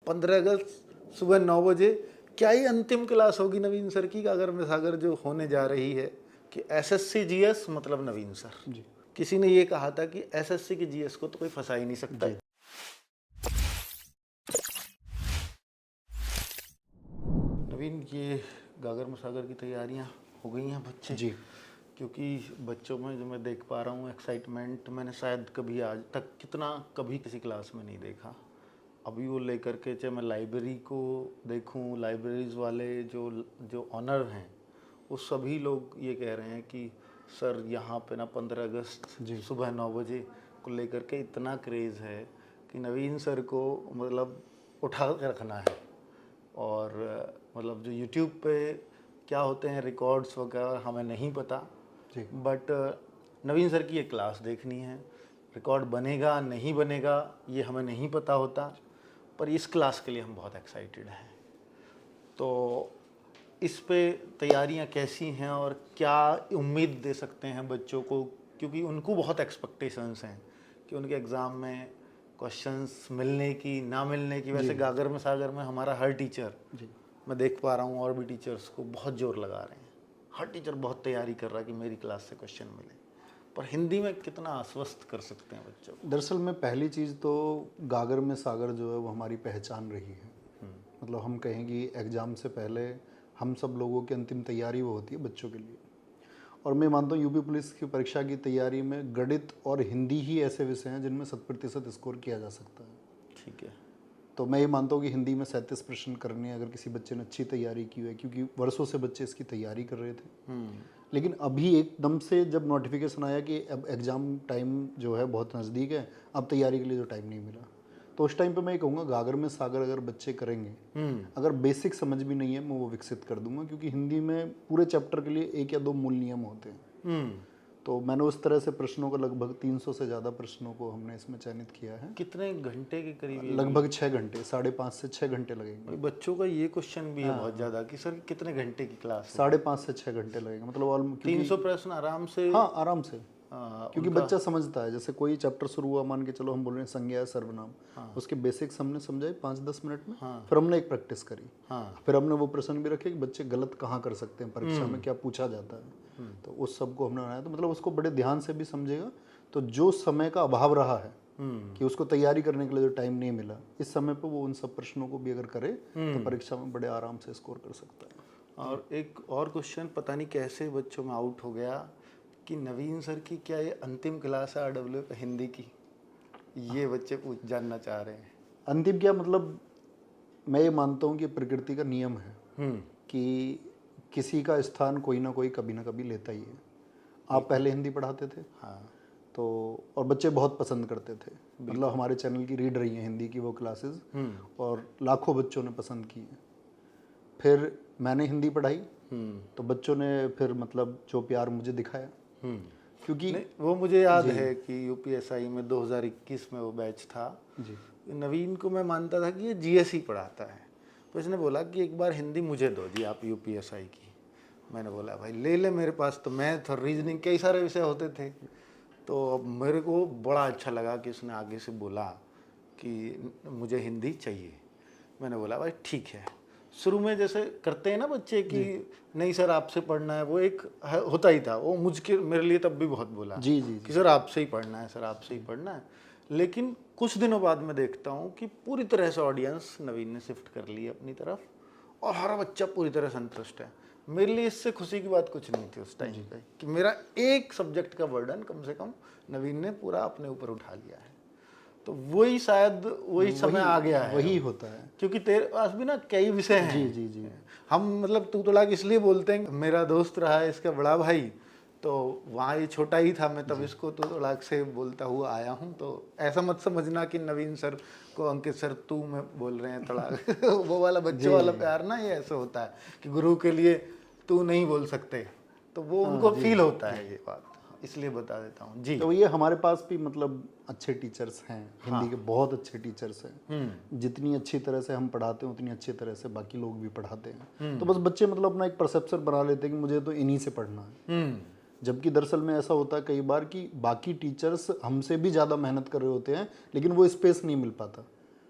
15 अगस्त सुबह 9 बजे क्या ही अंतिम क्लास होगी नवीन सर की गागर में सागर जो होने जा रही है कि एसएससी जीएस मतलब नवीन सर जी। किसी ने ये कहा था कि एसएससी की जीएस को तो कोई फंसा ही नहीं सकता। नवीन, ये गागर में सागर की तैयारियां हो गई हैं बच्चे जी। क्योंकि बच्चों में जो मैं देख पा रहा हूँ एक्साइटमेंट मैंने शायद कभी आज तक कभी किसी क्लास में नहीं देखा। अभी वो लेकर के चाहे मैं लाइब्रेरी को देखूं, लाइब्रेरीज वाले जो ऑनर हैं वो सभी लोग ये कह रहे हैं कि सर यहाँ पे ना 15 अगस्त सुबह 9 बजे को लेकर के इतना क्रेज़ है कि नवीन सर को मतलब उठा के रखना है। और मतलब जो यूट्यूब पे क्या होते हैं रिकॉर्ड्स वगैरह हमें नहीं पता, बट नवीन सर की एक क्लास देखनी है। रिकॉर्ड बनेगा नहीं बनेगा ये हमें नहीं पता होता, पर इस क्लास के लिए हम बहुत एक्साइटेड हैं। तो इस पे तैयारियां कैसी हैं और क्या उम्मीद दे सकते हैं बच्चों को, क्योंकि उनको बहुत एक्सपेक्टेशंस हैं कि उनके एग्ज़ाम में क्वेश्चंस मिलने की ना मिलने की। वैसे गागर में सागर में हमारा हर टीचर मैं देख पा रहा हूँ और भी टीचर्स को बहुत जोर लगा रहे हैं। हर टीचर बहुत तैयारी कर रहा है कि मेरी क्लास से क्वेश्चन मिले, पर हिंदी में कितना आश्वस्त कर सकते हैं बच्चों को? दरअसल में पहली चीज़ तो गागर में सागर जो है वो हमारी पहचान रही है। मतलब हम कहें कि एग्ज़ाम से पहले हम सब लोगों की अंतिम तैयारी वो होती है बच्चों के लिए। और मैं मानता हूँ यूपी पुलिस की परीक्षा की तैयारी में गणित और हिंदी ही ऐसे विषय हैं जिनमें 100% स्कोर किया जा सकता है। ठीक है। तो मैं ये मानता हूँ कि हिंदी में 37 प्रश्न करने अगर किसी बच्चे ने अच्छी तैयारी की है, क्योंकि वर्षों से बच्चे इसकी तैयारी कर रहे थे। लेकिन अभी एकदम से जब नोटिफिकेशन आया कि अब एग्ज़ाम टाइम जो है बहुत नज़दीक है, अब तैयारी के लिए जो टाइम नहीं मिला, तो उस टाइम पे मैं ये कहूँगा गागर में सागर अगर बच्चे करेंगे, अगर बेसिक समझ भी नहीं है मैं वो विकसित कर दूंगा, क्योंकि हिंदी में पूरे चैप्टर के लिए 1 या 2 मूल नियम होते हैं। तो मैंने उस तरह से प्रश्नों को लगभग 300 से ज़्यादा प्रश्नों को हमने इसमें चयनित किया है। कितने घंटे के करीब? लगभग 6 घंटे, 5.5 से 6 घंटे लगेंगे। बच्चों का ये क्वेश्चन भी है बहुत ज़्यादा कि सर कितने घंटे की क्लास है? 5.5 से 6 घंटे लगेंगे, मतलब 300 प्रश्न आराम से? हाँ, आराम से। क्योंकि बच्चा समझता है, जैसे कोई चैप्टर शुरू हुआ, मान के चलो हम बोल रहे हैं संज्ञा सर्वनाम, उसके बेसिक्स हमने समझाए 5-10 मिनट में। फिर हमने एक प्रैक्टिस करी। फिर हमने वो प्रश्न भी रखे कि बच्चे गलत कहाँ कर सकते हैं, परीक्षा में क्या पूछा जाता है, तो उस सब को हमने बनाया। तो मतलब उसको बड़े ध्यान से भी समझेगा। तो जो समय का अभाव रहा है कि उसको तैयारी करने के लिए जो टाइम नहीं मिला, इस समय पर वो उन सब प्रश्नों को भी अगर करे तो परीक्षा में बड़े आराम से स्कोर कर सकता है। और एक और क्वेश्चन पता नहीं कैसे बच्चों में आउट हो गया कि नवीन सर की क्या ये अंतिम क्लास है आरडब्ल्यू पे हिंदी की, ये बच्चे जानना चाह रहे हैं। अंतिम क्या मतलब, मैं ये मानता हूँ कि प्रकृति का नियम है कि किसी का स्थान कोई ना कोई कभी ना कभी लेता ही है। आप पहले हिंदी पढ़ाते थे, हाँ, तो और बच्चे बहुत पसंद करते थे। मतलब हमारे चैनल की रीड रही है हिंदी की वो क्लासेस, और लाखों बच्चों ने पसंद की है। फिर मैंने हिंदी पढ़ाई तो बच्चों ने फिर मतलब जो प्यार मुझे दिखाया, क्योंकि वो मुझे याद है कि यूपीएसआई में 2021 में वो बैच था जी। नवीन को मैं मानता था कि ये जीएसई पढ़ाता है, तो इसने बोला कि एक बार हिंदी मुझे दो जी आप यूपीएसआई की। मैंने बोला भाई ले ले, मेरे पास तो मैथ और रीजनिंग कई सारे विषय होते थे। तो अब मेरे को बड़ा अच्छा लगा कि उसने आगे से बोला कि मुझे हिंदी चाहिए। मैंने बोला भाई ठीक है। शुरू में जैसे करते हैं ना बच्चे कि नहीं सर आपसे पढ़ना है, वो एक होता ही था। वो मेरे लिए तब भी बहुत बोला जी कि सर आपसे ही पढ़ना है, सर आपसे ही पढ़ना है। लेकिन कुछ दिनों बाद मैं देखता हूँ कि पूरी तरह से ऑडियंस नवीन ने शिफ्ट कर ली अपनी तरफ और हर बच्चा पूरी तरह संतुष्ट है। मेरे लिए इससे खुशी की बात कुछ नहीं थी उस टाइम पे कि मेरा एक सब्जेक्ट का बर्डन कम से कम नवीन ने पूरा अपने ऊपर उठा लिया है। तो वही शायद वही समय आ गया है, वही होता है, क्योंकि तेरे पास भी ना कई विषय हैं। जी जी जी। हम मतलब तू तड़ाक इसलिए बोलते हैं, मेरा दोस्त रहा है इसका बड़ा भाई, तो वहाँ ये छोटा ही था, मैं तब इसको तू तड़ाक से बोलता हुआ आया हूँ। तो ऐसा मत समझना कि नवीन सर को अंकित सर तू में बोल रहे हैं तड़ाक वो वाला बच्चे वाला प्यार ना, ये ऐसा होता है कि गुरु के लिए तू नहीं बोल सकते, तो वो उनको फील होता है ये बात, इसलिए बता देता हूँ जी। तो ये हमारे पास भी मतलब अच्छे टीचर्स हैं, हिंदी के बहुत अच्छे टीचर्स हैं। जितनी अच्छी तरह से हम पढ़ाते हैं उतनी अच्छी तरह से बाकी लोग भी पढ़ाते हैं। तो बस बच्चे मतलब अपना एक परसेप्शन बना लेते हैं कि मुझे तो इन्हीं से पढ़ना है। जबकि दरअसल में ऐसा होता है कई बार कि बाकी टीचर्स हमसे भी ज़्यादा मेहनत कर रहे होते हैं, लेकिन वो स्पेस नहीं मिल पाता।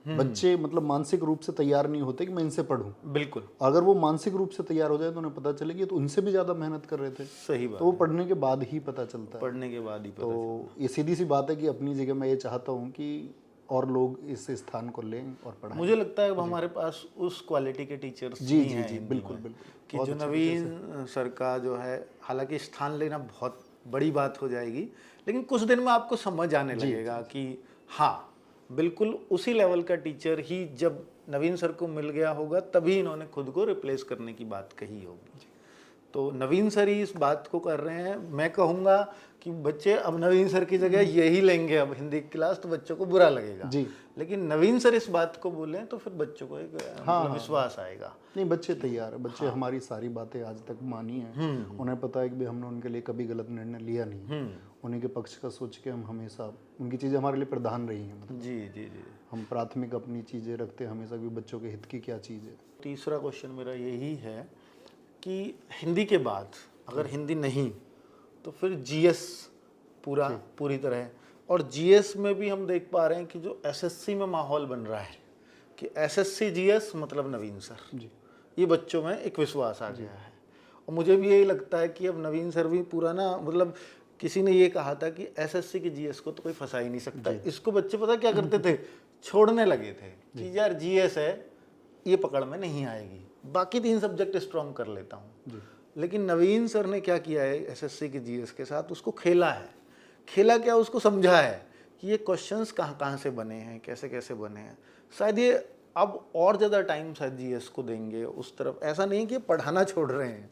बच्चे मतलब मानसिक रूप से तैयार नहीं होते कि मैं इनसे पढूं। बिल्कुल अगर वो मानसिक रूप से तैयार हो जाए तो उन्हें पता चले कि ये तो उनसे भी ज़्यादा मेहनत कर रहे थे, सही बात तो वो पढ़ने के बाद ही पता चलता है। पढ़ने के बाद ही पता तो ये सीधी सी बात है कि अपनी जगह मैं ये चाहता हूँ कि और लोग इस स्थान को लें और पढ़ाएं। मुझे लगता है अब हमारे पास उस क्वालिटी के टीचर्स जी नहीं जी हैं जी हिंदी बिल्कुल में, बिल्कुल। कि जो नवीन सर का जो है, हालांकि स्थान लेना बहुत बड़ी बात हो जाएगी, लेकिन कुछ दिन में आपको समझ आने लगेगा कि हाँ बिल्कुल उसी लेवल का टीचर ही जब नवीन सर को मिल गया होगा तभी इन्होंने खुद को रिप्लेस करने की बात कही होगी। तो नवीन सर ही इस बात को कर रहे हैं। मैं कहूँगा कि बच्चे अब नवीन सर की जगह यही लेंगे अब हिंदी की क्लास, तो बच्चों को बुरा लगेगा जी। लेकिन नवीन सर इस बात को बोलें तो फिर बच्चों को एक मतलब विश्वास आएगा। नहीं, बच्चे तैयार है, बच्चे हमारी सारी बातें आज तक मानी हैं। उन्हें पता है कि भाई हमने उनके लिए कभी गलत निर्णय लिया नहीं। उन्हीं के पक्ष का सोच के हम हमेशा, उनकी चीज़ें हमारे लिए प्रधान रही हैं। मतलब जी जी जी। हम प्राथमिक अपनी चीज़ें रखते हैं हमेशा कि बच्चों के हित की क्या चीज़ है। तीसरा क्वेश्चन मेरा यही है कि हिंदी के बाद अगर हिंदी नहीं तो फिर जीएस पूरी तरह है, और जीएस में भी हम देख पा रहे हैं कि जो एसएससी में माहौल बन रहा है कि एसएससी जीएस मतलब नवीन सर, जी ये बच्चों में एक विश्वास आ गया है। और मुझे भी यही लगता है कि अब नवीन सर भी पूरा ना, मतलब किसी ने ये कहा था कि एसएससी की जीएस को तो कोई फंसा ही नहीं सकता। इसको बच्चे पता क्या करते थे, छोड़ने लगे थे कि यार जीएस है, ये पकड़ में नहीं आएगी, बाकी 3 सब्जेक्ट स्ट्रॉन्ग कर लेता हूँ। लेकिन नवीन सर ने क्या किया है एसएससी की जीएस के साथ, उसको खेला है। खेला क्या, उसको समझा है कि ये क्वेश्चंस कहाँ कहाँ से बने हैं, कैसे कैसे बने हैं। शायद ये अब और ज़्यादा टाइम शायद जीएस को देंगे उस तरफ। ऐसा नहीं कि पढ़ाना छोड़ रहे हैं,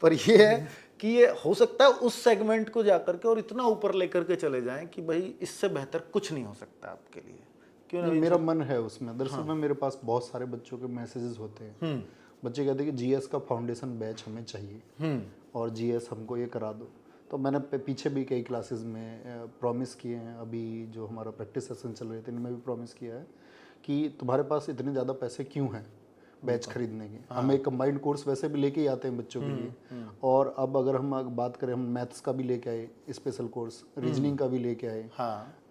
पर ये है कि ये हो सकता है उस सेगमेंट को जाकर के और इतना ऊपर लेकर के चले जाएं कि भाई इससे बेहतर कुछ नहीं हो सकता आपके लिए। क्यों नहीं, मेरा मन है उसमें। दरअसल में मेरे पास बहुत सारे बच्चों के मैसेजेस होते हैं। बच्चे कहते हैं कि जीएस का फाउंडेशन बैच हमें चाहिए और जीएस हमको ये करा दो। तो मैंने पीछे भी कई क्लासेस में प्रॉमिस किए हैं, अभी जो हमारा प्रैक्टिस सेशन चल रहे थे इनमें भी प्रॉमिस किया है कि तुम्हारे पास इतने ज़्यादा पैसे क्यों हैं बैच खरीदने के। हम एक कंबाइंड कोर्स वैसे भी लेके ही आते हैं बच्चों के लिए, और अब अगर हम बात करें, हम मैथ्स का भी लेके आए स्पेशल कोर्स, रीजनिंग का भी लेके आए।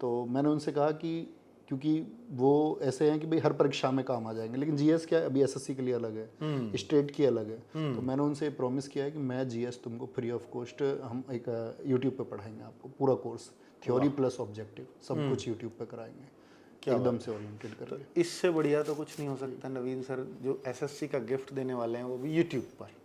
तो मैंने उनसे कहा कि क्योंकि वो ऐसे हैं कि भाई हर परीक्षा में काम आ जाएंगे, लेकिन जीएस क्या है, अभी एसएससी के लिए अलग है, स्टेट की अलग है। तो मैंने उनसे प्रॉमिस किया है कि मैं जीएस तुमको फ्री ऑफ कॉस्ट हम एक यूट्यूब पे पढ़ाएंगे, आपको पूरा कोर्स थ्योरी प्लस ऑब्जेक्टिव सब कुछ यूट्यूब पे कराएंगे, एकदम से ओरिएंटेड करके। तो इससे बढ़िया तो कुछ नहीं हो सकता। नवीन सर जो एसएससी का गिफ्ट देने वाले हैं वो भी यूट्यूब पर।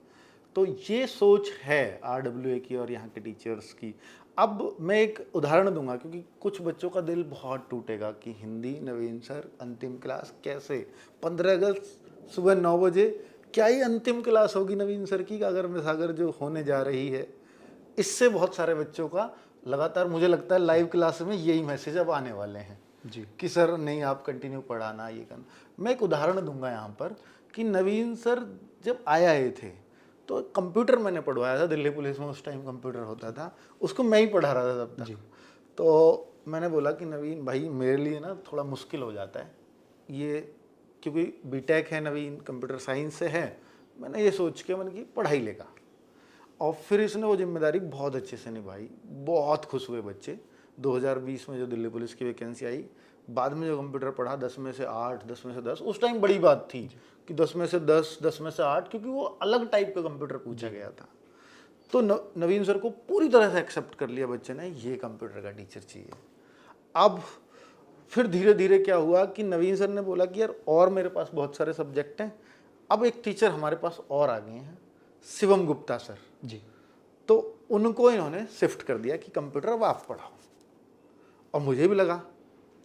तो ये सोच है आरडब्ल्यूए की और यहाँ के टीचर्स की। अब मैं एक उदाहरण दूंगा क्योंकि कुछ बच्चों का दिल बहुत टूटेगा कि हिंदी नवीन सर अंतिम क्लास कैसे, 15 अगस्त सुबह 9 बजे क्या ही अंतिम क्लास होगी नवीन सर की अगर मिसागर जो होने जा रही है। इससे बहुत सारे बच्चों का लगातार मुझे लगता है लाइव क्लास में यही मैसेज अब आने वाले हैं जी कि सर नहीं आप कंटिन्यू पढ़ाना, ये करना। मैं एक उदाहरण दूंगा यहाँ पर कि नवीन सर जब आए थे तो कंप्यूटर मैंने पढ़वाया था दिल्ली पुलिस में, उस टाइम कंप्यूटर होता था, उसको मैं ही पढ़ा रहा था तब तक। तो मैंने बोला कि नवीन भाई मेरे लिए ना थोड़ा मुश्किल हो जाता है ये, क्योंकि बीटेक है नवीन, कंप्यूटर साइंस से है। मैंने ये सोच के मैंने की पढ़ाई लेगा, और फिर इसने वो जिम्मेदारी बहुत अच्छे से निभाई। बहुत खुश हुए बच्चे। 2020 में जो दिल्ली पुलिस की वैकेंसी आई, बाद में जो कंप्यूटर पढ़ा 10 में से 8, 10 में से 10, उस टाइम बड़ी बात थी कि 10 में से 10, 10 में से 8, क्योंकि वो अलग टाइप का कंप्यूटर पूछा गया था। तो नवीन सर को पूरी तरह से एक्सेप्ट कर लिया बच्चे ने, ये कंप्यूटर का टीचर चाहिए। अब फिर धीरे धीरे क्या हुआ कि नवीन सर ने बोला कि यार और मेरे पास बहुत सारे सब्जेक्ट हैं, अब एक टीचर हमारे पास और आ गए हैं, शिवम गुप्ता सर जी। तो उनको इन्होंने शिफ्ट कर दिया कि कंप्यूटर अब आप पढ़ाओ। और मुझे भी लगा,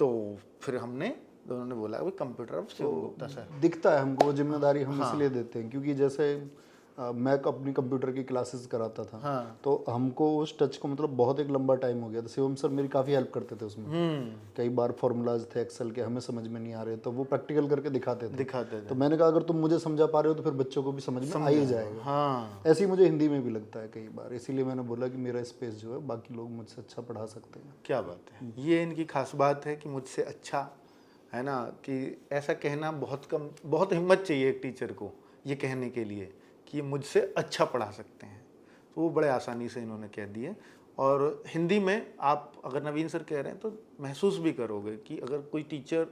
तो फिर हमने दोनों ने बोला कि कंप्यूटर अब शिवम गुप्ता सर। दिखता है हमको वो जिम्मेदारी हम इसलिए देते हैं क्योंकि जैसे मैं अपनी कंप्यूटर की क्लासेस कराता था। तो हमको उस टच को मतलब बहुत एक लंबा टाइम हो गया था। शिवम सर मेरी काफ़ी हेल्प करते थे उसमें। कई बार फॉर्मूलाज थे एक्सेल के हमें समझ में नहीं आ रहे, तो वो प्रैक्टिकल करके दिखाते थे। तो मैंने कहा अगर तुम मुझे समझा पा रहे हो तो फिर बच्चों को भी समझ में आ ही जाएगा। ऐसे ही मुझे हिंदी में भी लगता है कई बार, इसीलिए मैंने बोला कि मेरा स्पेस जो है बाकी लोग मुझसे अच्छा पढ़ा सकते हैं। क्या बात है, ये इनकी खास बात है कि मुझसे अच्छा, है ना, कि ऐसा कहना बहुत कम, बहुत हिम्मत चाहिए एक टीचर को ये कहने के लिए कि मुझसे अच्छा पढ़ा सकते हैं। तो वो बड़े आसानी से इन्होंने कह दिए। और हिंदी में आप अगर नवीन सर कह रहे हैं तो महसूस भी करोगे कि अगर कोई टीचर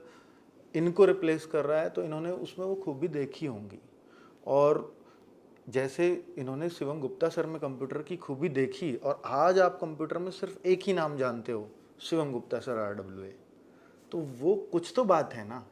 इनको रिप्लेस कर रहा है तो इन्होंने उसमें वो खूबी देखी होंगी। और जैसे इन्होंने शिवम गुप्ता सर में कंप्यूटर की खूबी देखी और आज आप कंप्यूटर में सिर्फ एक ही नाम जानते हो, शिवम गुप्ता सर RWA, तो वो कुछ तो बात है ना।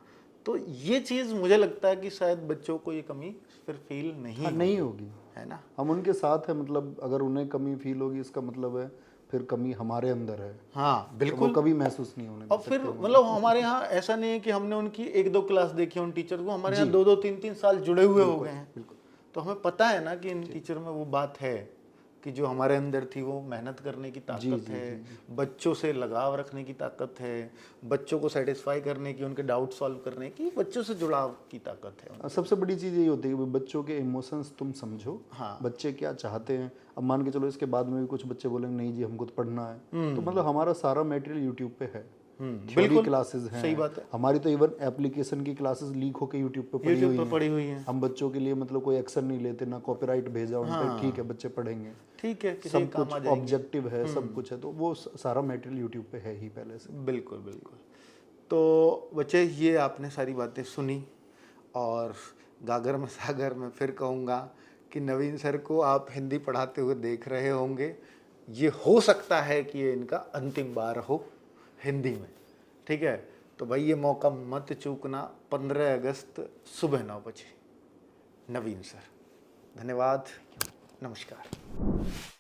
तो ये चीज़ मुझे लगता है कि शायद बच्चों को ये कमी फिर फील नहीं हाँ, नहीं होगी, है ना। हम उनके साथ हैं, मतलब अगर उन्हें कमी फील होगी इसका मतलब है फिर कमी हमारे अंदर है, हाँ तो बिल्कुल। वो कभी महसूस नहीं होने और दे फिर सकते हैं। मतलब हमारे यहाँ ऐसा नहीं है कि हमने उनकी 1-2 क्लास देखी उन टीचर को, हमारे यहाँ 2-2 3-3 साल जुड़े हुए हो गए हैं। बिल्कुल। तो हमें पता है ना कि इन टीचर में वो बात है कि जो हमारे अंदर थी वो मेहनत करने की ताकत है, बच्चों से लगाव रखने की ताकत है, बच्चों को सेटिस्फाई करने की, उनके डाउट सॉल्व करने की, बच्चों से जुड़ाव की ताकत है। सबसे बड़ी चीज़ यही होती है कि बच्चों के इमोशंस तुम समझो, हाँ। बच्चे क्या चाहते हैं। अब मान के चलो इसके बाद में भी कुछ बच्चे बोलेंगे नहीं जी हमको तो पढ़ना है, तो मतलब हमारा सारा मटेरियल यूट्यूब पे है, थ्योरी क्लासेस हैं, सही बात है। हमारी तो इवन एप्लीकेशन की क्लासेस लीक होकर यूट्यूब पे पड़ी हुई है। हम बच्चों के लिए मतलब कोई एक्शन नहीं लेते, ना कॉपीराइट भेजा उन पे, ठीक है बच्चे पढ़ेंगे, ठीक है, किसी सब काम कुछ आ जाएंगे। ऑब्जेक्टिव है, सब कुछ है, तो वो सारा मटेरियल यूट्यूब पे है ही पहले से। बिल्कुल बिल्कुल। तो बच्चे ये आपने सारी बातें सुनी, और गागर में सागर में फिर कहूँगा कि नवीन सर को आप हिंदी पढ़ाते हुए देख रहे होंगे। ये हो सकता है कि ये इनका अंतिम बार हो हिंदी में, ठीक है। तो भाई ये मौका मत चूकना, 15 अगस्त सुबह 9 बजे। नवीन सर, धन्यवाद, नमस्कार।